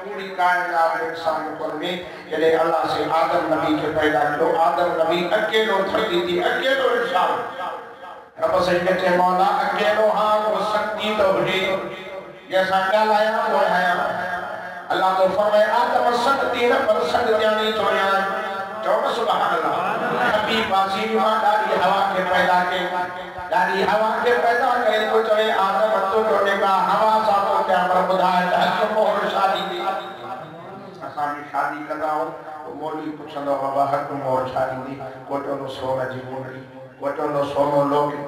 पूरी कायनात इंसान पर में जॾहिं अल्लाह से आदम नबी के पैदा कियो आदम नबी अकेलो धरती थी अकेलो इंसान रब सजदे ते मौला अकेलो हां वो शक्ति तो हुजे जैसा ॻाल्हाया वो आया अल्लाह तो फरमाए आदम शक्ति न पर शक्ति यानी चोया चौबा सुभान अल्लाह कभी बाजी मां डाली हवा के पैदा के डाली हवा के पैदा करे तो चले आदम तो जोड़े का हवा सा तो क्या पर बुधाए हक मोहर शादी दी असानी शादी कंदा तो मौली पुछंदो बाबा हक मोहर शादी दी कोटो सोना जी मुंडली कोटो सोनो लोग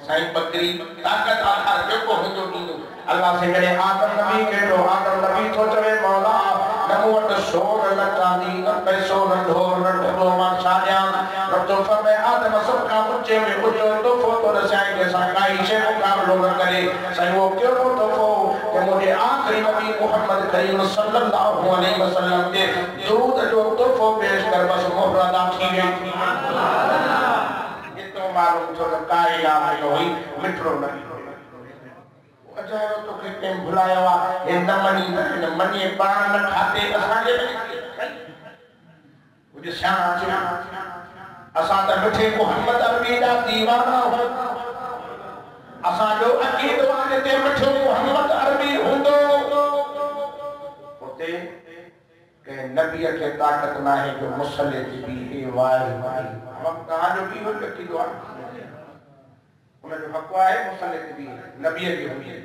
साईं बकरी ताकत आधार जेको हुंदो दींदो अल्लाह से जड़े आदम नबी के तो आदम नबी तो चवे मौला नमोत सोन न चांदी न पैसो न ढोर न ढोलो मां छाया रब तो फरमाए आदम सब का ऊंचे में ऊंचो तो फोटो रसाई के सकाई से मुकाबलो न करे साईं वो क्यों तो फो कि मुझे आखिरी नबी मोहम्मद करीम सल्लल्लाहु अलैहि वसल्लम के दुरूद जो तोहफो पेश कर बस मोहर अदा थी गई इतो मालूम छो त कायनात में हुई मिठड़ो नबी अजायो तो के भुलाया वा ये न मनी पाण न खाते असा के मुझे शान असा त मिठे मोहम्मद अरबी दा दीवाना हो असा जो अकीदो आने ते मिठो मोहम्मद अरबी हुंदो होते के नबी के ताकत ना है जो मुसल्ले भी है वाई वक्त कहां जो भी हो अकीदो उन जो हक है मुसल्ले भी नबी की हुई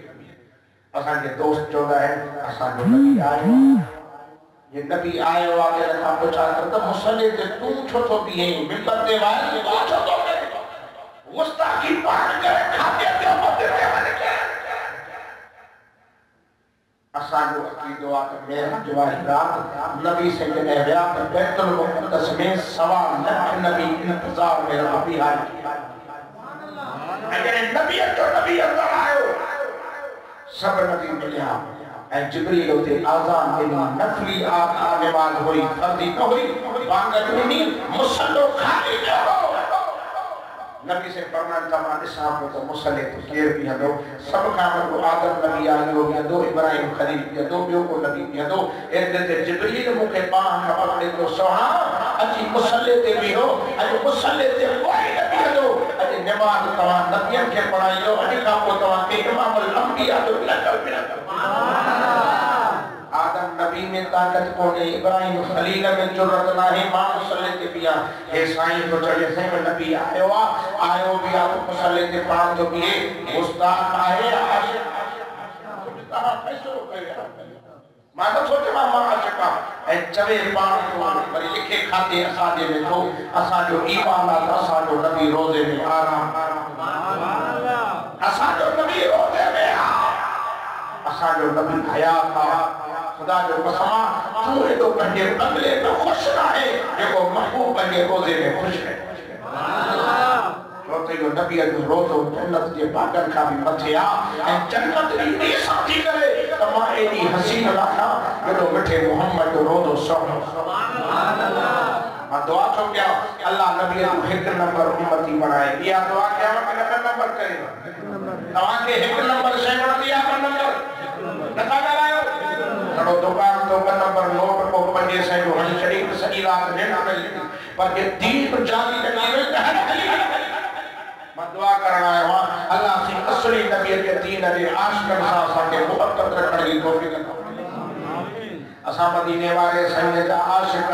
असा के दोस्त चोदा है असा जो नबी आयो ये नबी आयो आगे रखा पूछा तो मुसल्ले ते तू छो तो भी है मिंबर ते वाई तू छो तो मुस्ताकी पान करे खाते ते मत ते वाले के असा जो अकीदो आ के मेरा जवाहिरात नबी से ने व्या बैतुल मुक़द्दस में सवा लाख नबी इंतजार में रबी हाल अगर नबी तो नबी अंदर आयो सब नबी मिलिया ए जिब्रील उते आजान दे नफली आ नमाज हुई फर्जी न हुई बांगत नहीं मुसल्लो खाली न हो नबी से फरमान तमाम इस्लाम को मुसल्ले तो केर भी हदो सब का को आदम नबी आयो भी दो इब्राहिम खलील भी दो बियो को नबी भी दो ए जिब्रील मुके पान पकड़े तो सोहा अजी मुसल्ले ते भी हो अज मुसल्ले ते कोई नबी दो अज नमाज तवा नबियन के पढ़ाइयो अज का को तवा के इमाम अल अंबिया तो आदम नबी में ताकत कोने इब्राहिम खलील में जुर्रत नाही मां मुसल्ले ते पिया हे साईं तो चले से नबी आयो भी आप मुसल्ले ते पान तो भी मुस्ताक आए आशिक कहां फैसलो करे मां तो सोचे मां आशिका ए चवे पान तो पर लिखे खाते असा दे में तो असा जो ईमान असा जो नबी रोजे में आराम असा जो नबी रोजे में असा जो नबी हयात खुदा जो कसमा तू तो पंजे बंगले में खुश ना है देखो महबूब पंजे रोजे में खुश है रोते जो नबी जो रोजो जन्नत के बागन का भी मथिया ए जन्नत दी साथी करे तमा एडी हसीन रखा जो मिठे मोहम्मद जो रोजो सुभान अल्लाह मां दुआ तो क्या अल्लाह नबी को एक नंबर उम्मती बनाए या दुआ क्या नंबर करे तवा के एक नंबर से बना दिया नंबर नका लगायो कड़ो दुकान तो नंबर नोट को पंजे से जो हज शरीफ सही रात लेना मिल पर ये दीन जाली लगा में हर हली मैं दुआ करना है वहां अल्लाह से असली नबी के दीन अरे आशिक सा साके मोहब्बत रखने की तौफीक अता आमीन असा मदीने वाले संग जा आशिक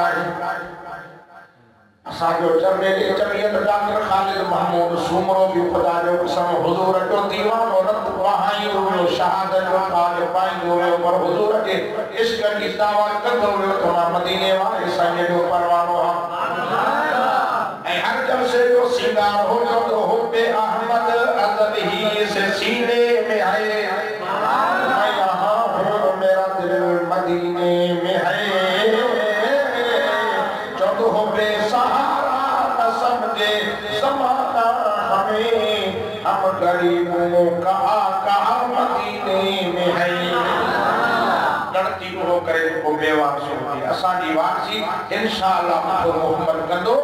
असा जो चरने के जमीयत डॉक्टर खालिद महमूद सुमरो भी खुदा जो कसम हुजूर जो दीवान और रत वहाई हो शहादत जो पाक पाई हो पर हुजूर के इश्क की दावत कंदो तो मदीने वाले संग जो परवानो ए हर जब से जो सिंगार हो तो हुब्बे अहमद अदब ही से सीने में आए मैं यहां हूं मेरा दिल मदीने में है जो हुब्बे समाना हमें हम गरीबों का आका मदीने में है गणती हो करे को बेवासी होती असानी वासी इंशाअल्लाह तो मोहम्मद कंदो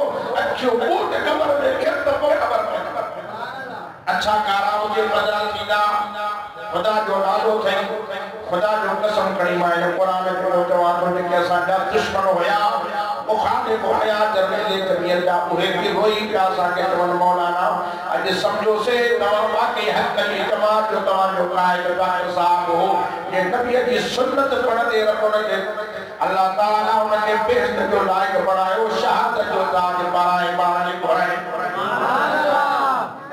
अच्छो बूट कबर में खेत को खबर में अच्छा कारा मुझे बदला थीना खुदा जो नालो थे खुदा जो कसम करी मां कुरान में पढ़ो चवा तो कि असांजा दुश्मन होया मुखालिफ होया जर्नल तबियत जा उहे की होई पिया असांखे चवन मौलाना अॼु समझो से तव्हां वाकई हक़ जी जमात जो तव्हां जो क़ाइद डॉक्टर साहब हो ये नबी जी सुन्नत पढ़ंदे रखो के अल्लाह ताला उनके बेइज्जत जो लायक बनायो शहादत जो ताज पाए पाए घोड़ाए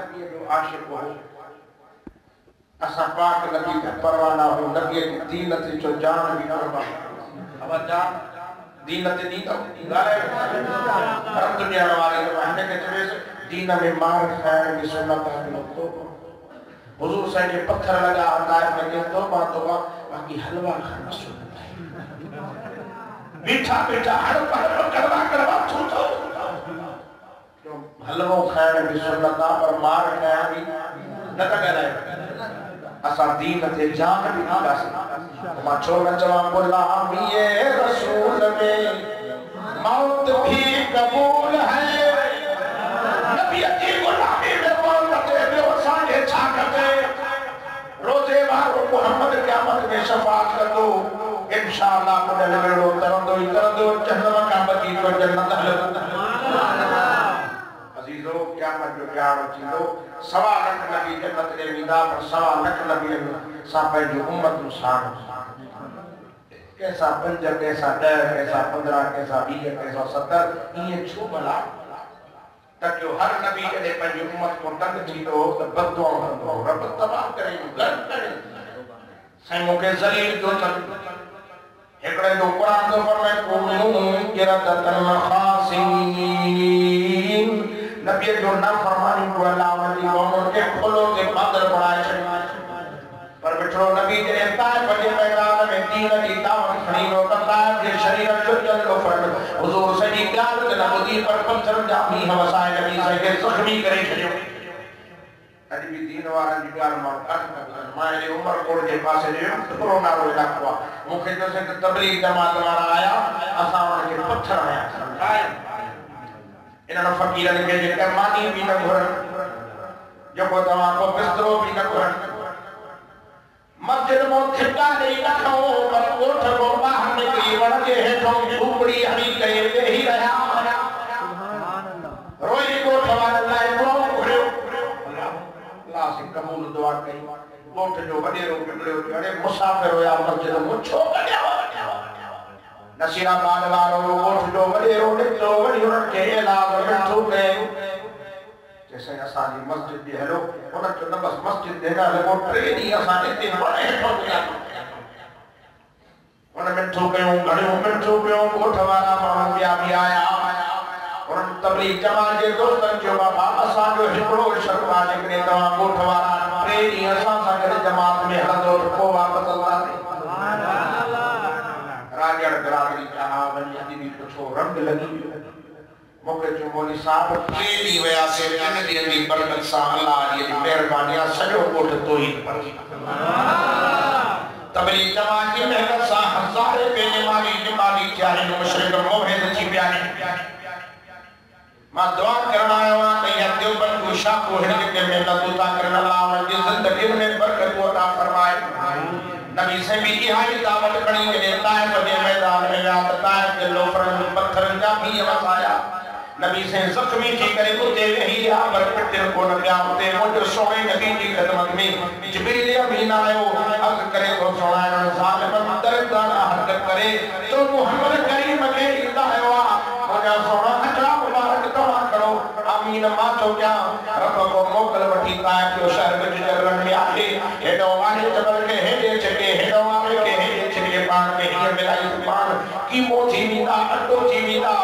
नबी जो आशिक हो असा पाक नबी का परवाना हो नबी की दीन ते जो जान भी कुर्बान अब जान दीन ते दी तो गाले हर दुनिया वाले हमने के चवे दीन में मार खाने की सुन्नत है तो हुजूर साहब के पत्थर लगा हदायत में के तौबा तौबा बाकी हलवा खाना सुन्नत है मीठा मीठा हर करवा छूटो जो हलवो खाने की सुन्नत पर मार खाने की न करे असा दीन ते जान भी ना मा छो न चवा गुलामी ये रसूल में मौत भी कबूल है नबी की गुलामी में मौत दे असा के छा करते रोजे वारो मोहम्मद क़यामत में शफाअत कर दो इंशाअल्लाह मुदल वेड़ो तरंदो जहन्नम का बची तो जन्नत हल अजीजो क़यामत जो प्यारो थींदो सवा लख नबी जन्नत दे विदा पर सवा लख नबी सा पंहिंजी उम्मत नु साण कैसा 5 कैसा 10 कैसा 15 कैसा 20 कैसा 70 ये छो भला ताकि हर नबी जॾहिं पंहिंजी उम्मत को तंग थींदो त बददुआ कंदो रब तबाह करे गर्म करे साईं मूंखे ज़लील जो हिकिड़े जो क़ुरान जो फरमाए कुनू किरतन खासिन नबी जो ना फरमानी को अल्लाह वली कौम के खोलो के बंदर बनाए छे पर बिठो नबी जे ताइफ जे मैदान में दीन जी दावत खणी लो ताइफ जे शरीर जो जल्लो फर हुजूर सजी ॻाल्हि त न ॿुधी पर पत्थर जा मींह वसाए नबी साईं खे ज़ख्मी करे छॾियो अॼु बि दीन वारनि जी ॻाल्हि मां कान मां जे उमरकोट जे पासे जो थोरो नालो इलाइक़ो आहे मूंखे जो से तबलीग जमात वारा आया असां उन्हनि खे पत्थर हया इन्हनि फ़क़ीरनि खे जेके मानी बि न घुरनि जेको तव्हां को बिस्तरो बि न घुरनि मस्जिद में ठिका नहीं रखो पर कोठ को बाहर निकली वण के हेठों झूपड़ी हरी करे वेही रहा सुभान अल्लाह रोई कोठ वाला लाए को घुरियो अल्लाह से कबूल दुआ कई कोठ जो वडेरो बिगड़ियो अड़े मुसाफिर होया मस्जिद में छो कढिया नसीराबाद वारो कोठ जो वडेरो निकलो वडी उन के इलाज मिठो कयो जैसे असानी मस्जिद भी हेलो उन जो न बस मस्जिद देना लगो ट्रेनी असाने ते बड़े हेठो गया उन मिठो कयो घणो मिठो कयो कोठ वाला माण्हू ॿिया बि आया उन तबलीग जमात जे दोस्तन जो बाबा असा जो हिकड़ो शर्त आहे जेकॾहिं तव्हां कोठ वारा ट्रेनी असां सां गॾु जमात में हलंदो त पोइ वापसि अल्लाह राजड़ बिरादरी कहा वञी बि पुछो रंग लगी मौके जो मौली साहब ट्रेनी वया से इन ॾींहं जी बरकत सां अल्लाह जी महिरबानी सॼो कोठ तौहीद पर तबलीग जमात जी महिनत सां हज़ारे बेनीमानी निमानी चाहे मुशरिक मोहिद थी पिया मां दुआ करण आयो आहियां त देवबंद को शाखो हिन के महिनत उता करण अल्लाह उनकी जिंदगी में बरकत अता फरमाए नबी से भी इहाई दावत खणी के ताइफ के मैदान में या ताइफ के लोफरन पत्थरन जा भी वसाया नबी से जख्मी थी करे उते वेही आ पर पिटर को न पिया उते मुझ सोने नबी की खिदमत में जिब्रील अमीन आयो अर्ज करे तो सोना जालिम दरदान हरकत करे तो मोहम्मद करीम के इंदा आयो मुझा सोना हटा मुबारक दुआ करो आमीन मां तो क्या रब को मोकल वठी ताइफ जो शहर में जबरन में आके हेडो वाले जबल के हेडे चके हेडो वाले के हेडे चके पान में ये मिलाई पान की मोथी मीदा अड्डो थी मीदा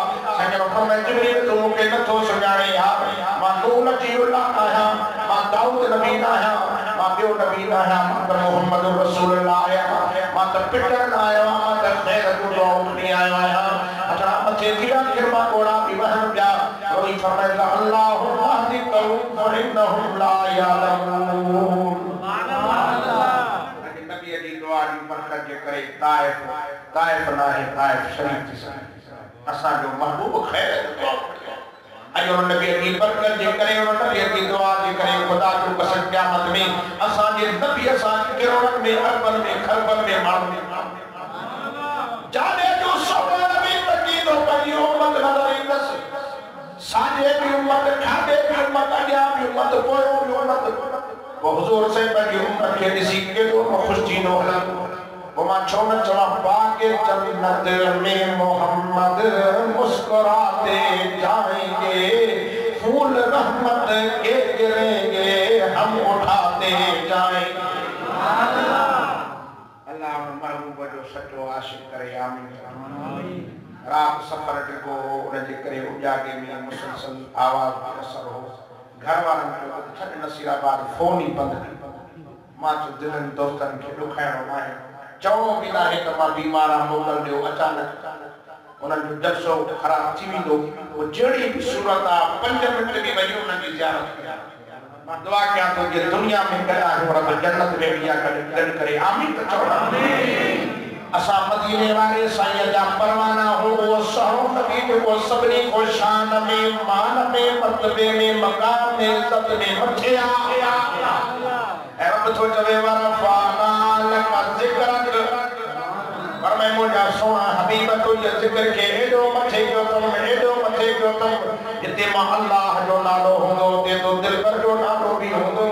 सजो फरमाए जिब्रील तू के नथो सुञाणे यार मां नूह नबीउल्लाह आया मां दाऊद नबी आया मां बियो नबी आया मां मोहम्मद रसूलुल्लाह आया मां त पिटर आया मां त खैर तू दुआ उठनी आया अचड़ा मथे दिया किरपा कोड़ा भी वहम जा कोई फरमाए अल्लाहु महदी कौम फरिन्नहुम ला यालमून सुभान अल्लाह नबी दी दुआ दी बरकत के करे ताइफ ना है ताइफ शरीफ थी असा जो महबूब खैर अयो नबी की बरकत जे करे उन नबी की दुआ जे करे खुदा जो कसम क़यामत में असा जे नबी असा करोड़न में अरबन में खरबन में मानव में जाने जो सोना नबी तकीदो पई उम्मत नजर ईंदस साजे भी उम्मत खादे भी उम्मत अॻियां भी उम्मत पोयों भी उम्मत वो हुजूर से पंहिंजी उम्मत खे ॾिसी केॾो ख़ुशि थींदो हलंदो वो मां छो न चवां बाग़े जन्नत में मोहम्मद मुस्कुराते जाएंगे फूल रहमत के गिरेंगे हम उठाते जाएंगे अल्लाह महबूब जो सचो आशिक़ करे आमीन रात सफर टिको उनजे करे उजागे में मुसलसल आवाज भी असर हो घर वारनि खे छॾ नसीराबाद फोन ही बंद मां चयो दिलनि दोस्तनि खे ॾुखाइणो न आहे चवणो बि न आहे त मां बीमार आहियां मोकल ॾियो अचानक उन्हनि जो जलसो ख़राब थी वेंदो वो जहिड़ी बि सूरत आहे 5 मिंट बि वञी उन्हनि जी ज़ियारत कयां मां दुआ कयां थो जे दुनिया में कया आहियूं रब जन्नत में बि गॾु करे आमीन त चवणो असा मदीने वाले साईं जा परवाना हो वो सहो नबी को सभनी को शान में मान में मर्तबे में मकाम में इज्जत में मथे आया ऐ रब तो जवे वरफाना लक जिक्रक पर मैं मुझा सोना हबीब तो ये जिक्र के एडो मथे जो तुम जिते मां अल्लाह जो नालो होंदो ते तो दिलबर जो नालो भी होंदो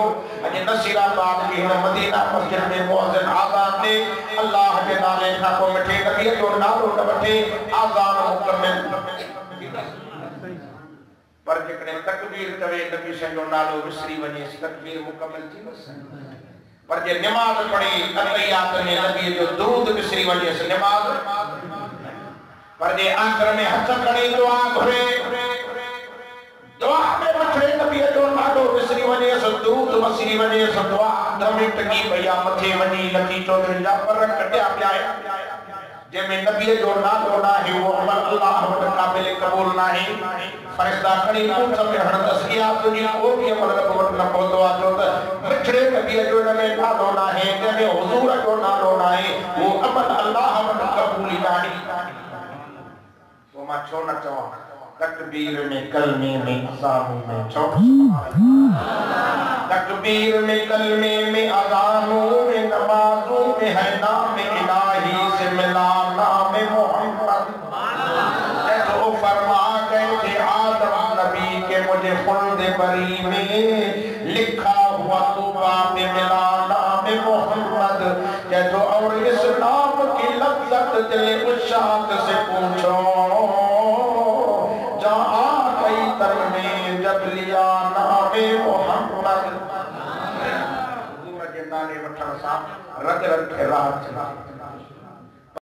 अजे नसीराबाद की मदीना मस्जिद में मुअज्जिन आज़ान दे अल्लाह के नाले का को मिठे नबी जो नालो न वठे आज़ान मुकम्मल पर जेकॾहिं तकबीर चवे नबी साईं जो नालो विसरी वञे तकबीर मुकम्मल थी वसे पर जे नमाज पढ़ी अतहियात में नबी जो दुरूद विसरी वञे नमाज पर जे आखिर में हथ खणी दुआ घुरे दुआ में मथे नबी जो नालो विसरी वञे दुरूद विसरी वञे दुआ दमे टकी भैया मथे वञी लकी चौधरी जा पर कटिया पिया जंहिंमें नबी जो नालो न आहे वो अमल अल्लाह वटि क़ाबिल क़बूल न आहे फरिश्ता खणी पूछ में हणंदसि इहा तुंहिंजी को बि अमल रब वटि न पहुतो आहे छो त मिठड़े नबीअ जो हिन में नालो न आहे जंहिंमें हुज़ूर जो नालो न आहे वो अमल अल्लाह वटि क़बूल ई न आहे पोइ मां छो न चवां तकबीर में कलमे में अज़ानों में छो तकबीर में कलमे में अज़ानों में नमाज़ों में है नाम इलाही से मिला नाम मोहम्मद तो फरमा गए थे आदम नबी के मुझे खुल्द बरी में लिखा हुआ तूबा में मिला नाम मोहम्मद तो और इस नाम की लज्जत दिल उशाक से पूछो जहाँ कई तर में जब लिया नाम मोहम्मद हुजूर जे नाले वठण सां रग रग खे राहत